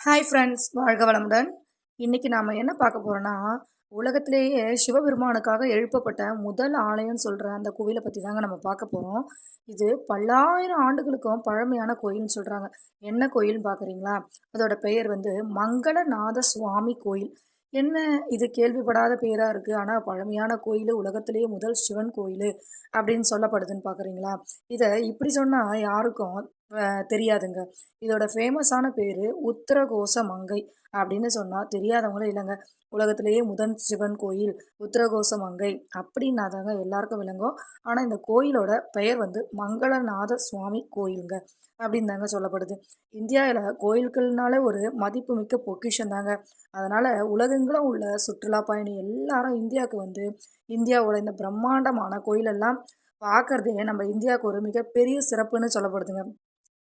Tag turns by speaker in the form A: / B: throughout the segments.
A: Hi friends, வாழ்க வளமுடன். இன்னைக்கு நாம என்ன பார்க்க போறோம்னா, உலகத்திலேயே சிவபெருமானுக்காக எழுப்பப்பட்ட முதல் ஆலயம்னு சொல்ற அந்த கோவிலை பத்தி தாங்க நம்ம பார்க்க போறோம். இது பல்லாயிரம் ஆண்டுகளுக்கும் பழமையான கோயில்னு சொல்றாங்க. என்ன கோயில்னு பார்க்குறீங்களா? அதோட பெயர் வந்து மங்களநாத சுவாமி கோயில். என்ன இது கேள்விப்படாத பேரா இருக்கு. ஆனா பழமையான கோயில், உலகத்திலேயே முதல் சிவன் கோயில் அப்படின்னு சொல்லப்படுதுன்னு பார்க்குறீங்களா? இதை இப்படி சொன்னா யாருக்கும் தெரியாதுங்க. இதோட ஃபேமஸான பேரு உத்தரகோச மங்கை அப்படின்னு சொன்னா தெரியாதவங்களே இல்லைங்க. உலகத்திலேயே முதல் சிவன் கோயில் உத்தரகோச மங்கை அப்படின்னா தாங்க எல்லாருக்கும் விளங்கும். ஆனா இந்த கோயிலோட பெயர் வந்து மங்களநாத சுவாமி கோயிலுங்க அப்படின்னு தாங்க சொல்லப்படுது. இந்தியாவில் கோயில்கள்னாலே ஒரு மதிப்புமிக்க பொக்கிஷம் தாங்க. அதனால உலகெங்கிலும் உள்ள சுற்றுலா பயணி எல்லாரும் இந்தியாவுக்கு வந்து இந்தியாவோட இந்த பிரம்மாண்டமான கோயிலெல்லாம் பார்க்கறதே நம்ம இந்தியாவுக்கு ஒரு மிகப்பெரிய சிறப்புன்னு சொல்லப்படுதுங்க.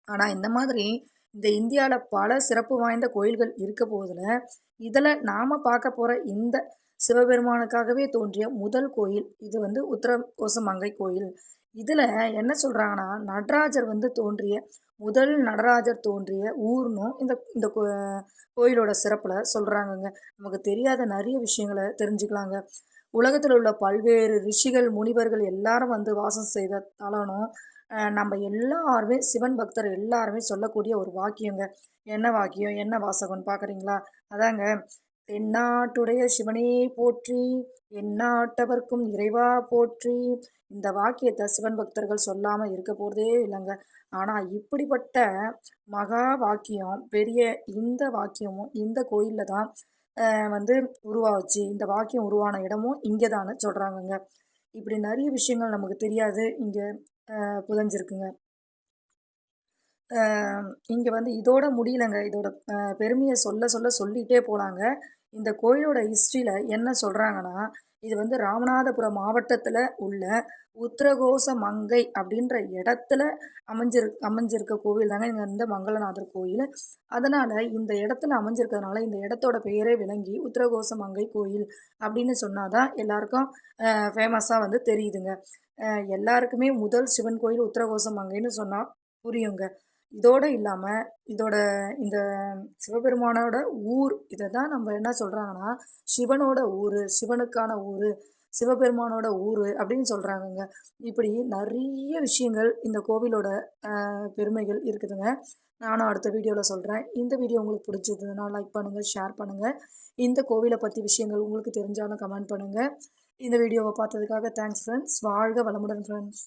A: ஆனா, இந்த மாதிரி இந்த இந்தியால பல சிறப்பு வாய்ந்த கோயில்கள் இருக்க போதுல, இதுல நாம பார்க்க போற இந்த சிவபெருமானுக்காகவே தோன்றிய முதல் கோயில், இது வந்து உத்தரகோசமங்கை கோயில். இதுல என்ன சொல்றாங்கன்னா, நடராஜர் வந்து தோன்றிய முதல் நடராஜர் தோன்றிய ஊர்னும் இந்த இந்த கோயிலோட சிறப்புல சொல்றாங்கங்க. நமக்கு தெரியாத நிறைய விஷயங்கள தெரிஞ்சுக்கலாங்க. உலகத்துல உள்ள பல்வேறு ரிஷிகள், முனிவர்கள் எல்லாரும் வந்து வாசம் செய்த தலனும் நம்ம எல்லாருமே சிவன் பக்தர் எல்லாருமே சொல்லக்கூடிய ஒரு வாக்கியங்க. என்ன வாக்கியம்? என்ன வாசகம்னு பார்க்குறீங்களா? அதாங்க, "தென்னாட்டுடைய சிவனே போற்றி, எந்நாட்டவர்க்கும் இறைவா போற்றி." இந்த வாக்கியத்த சிவன் பக்தர்கள் சொல்லாம இருக்க போறதே இல்லங்க. ஆனா இப்படிப்பட்ட மகா வாக்கியம், பெரிய இந்த வாக்கியமும் இந்த கோயில்ல தான் வந்து உருவாச்சு. இந்த வாக்கியம் உருவான இடமும் இங்க தான்னு சொல்றாங்கங்க. இப்படி நிறைய விஷயங்கள் நமக்கு தெரியாது இங்க புதஞ்சிருக்குங்க. இங்க வந்து இதோட முடியலங்க. இதோட பெருமைய சொல்ல சொல்ல சொல்லிட்டே போலாங்க. இந்த கோயிலோட ஹிஸ்ட்ரியில என்ன சொல்றாங்கன்னா, இது வந்து ராமநாதபுரம் மாவட்டத்துல உள்ள உத்தரகோச மங்கை அப்படின்ற இடத்துல அமைஞ்சிருக்க கோவில் தாங்க இந்த மங்களநாதர் கோயில். அதனால இந்த இடத்துல அமைஞ்சிருக்கிறதுனால இந்த இடத்தோட பெயரே விளங்கி உத்தரகோச மங்கை கோயில் அப்படின்னு சொன்னா தான் எல்லாருக்கும் ஃபேமஸா வந்து தெரியுதுங்க. எல்லாருக்குமே முதல் சிவன் கோயில் உத்தரகோச மங்கைன்னு சொன்னா புரியுங்க. இதோட இல்லாம, இதோட இந்த சிவபெருமானோட ஊர் இத தான் நம்ம என்ன சொல்றாங்கன்னா, சிவனோட ஊரு, சிவனுக்கான ஊரு, சிவபெருமானோட ஊரு அப்படின்னு சொல்றாங்கங்க. இப்படி நெறைய விஷயங்கள் இந்த கோவிலோட பெருமைகள் இருக்குதுங்க. நானும் அடுத்த வீடியோல சொல்றேன். இந்த வீடியோ உங்களுக்கு பிடிச்சிருந்ததுன்னா லைக் பண்ணுங்க, ஷேர் பண்ணுங்க. இந்த கோவில பத்தி விஷயங்கள் உங்களுக்கு தெரிஞ்சாலும் கமெண்ட் பண்ணுங்க. இந்த வீடியோவ பார்த்ததுக்காக தேங்க்ஸ் ஃப்ரெண்ட்ஸ். வாழ்க வளமுடன் ஃப்ரெண்ட்ஸ்.